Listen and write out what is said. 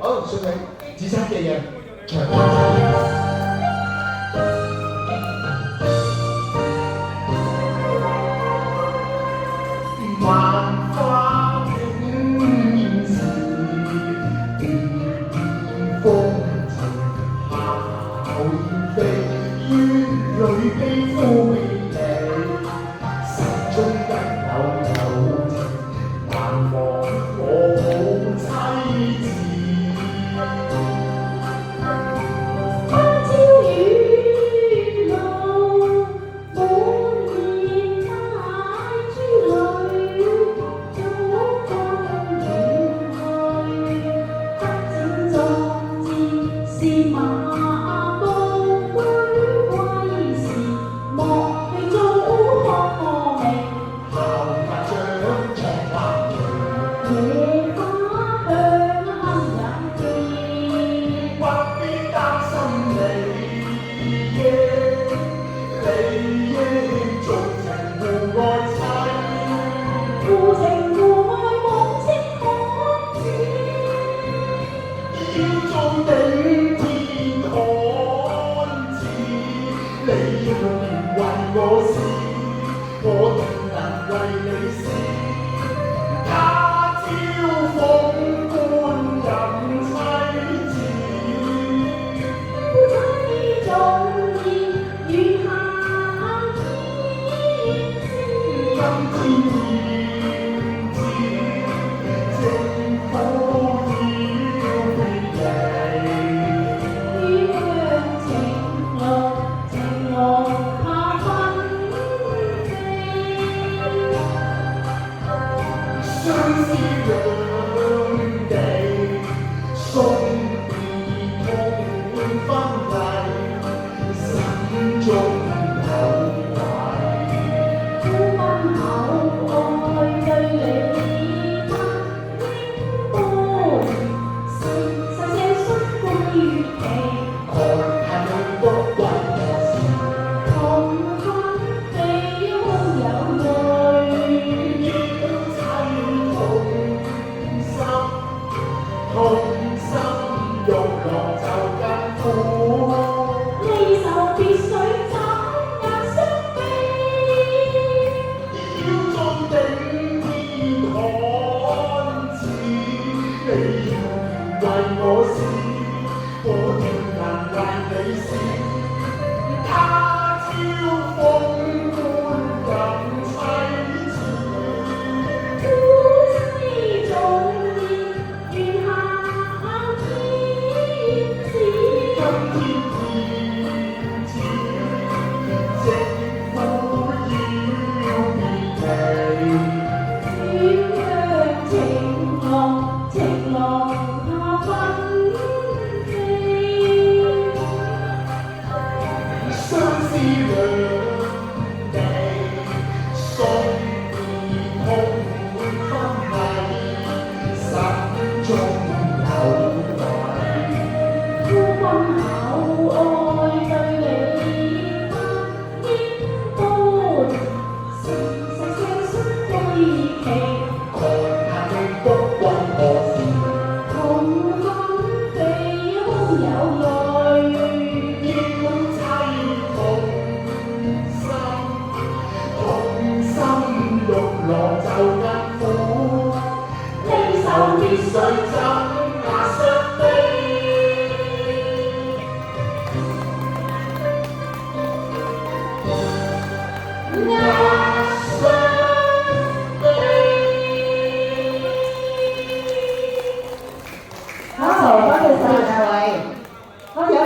好，送你紫衫嘅人長天。萬花景時，變風情，效燕飛，於裏悲歡離，心中得有情，難忘我好妻子。花朝雨露，滿面帶珠淚，早君遠去，不展壯志，是馬步居歸時，莫去早學名，校法長長白旗，野花香杏仁不必擔心利益做情互愛妻。互情互愛無跡可止。要做頂天看子，你若願為我死，我定能為你死。他朝鳳冠任妻子，夫妻重義如夏天今星。天豔知，政府要別離。鸳鸯情濃下分飛。相思兩地，送別痛分離，心中有愧。夫君厚愛對你不應般，實這恤歸於期。看他們不關我事，同分飛空有淚，要妻同心玉郎就更苦。離愁別緒怎能相比？要做頂天看子，你若願為我死，我定能為你死。他朝鳳冠任妻子，夫妻重義如夏天子。今天豔知，政府要別離。鸳鸯情濃下分飛。相思兩地，送別痛分離，心中有愧。夫君厚愛對你不應般，實這恤歸於期。看他們不關我事，同分飛空有淚，要妻同心玉郎就更苦。離愁別緒怎能相比？啱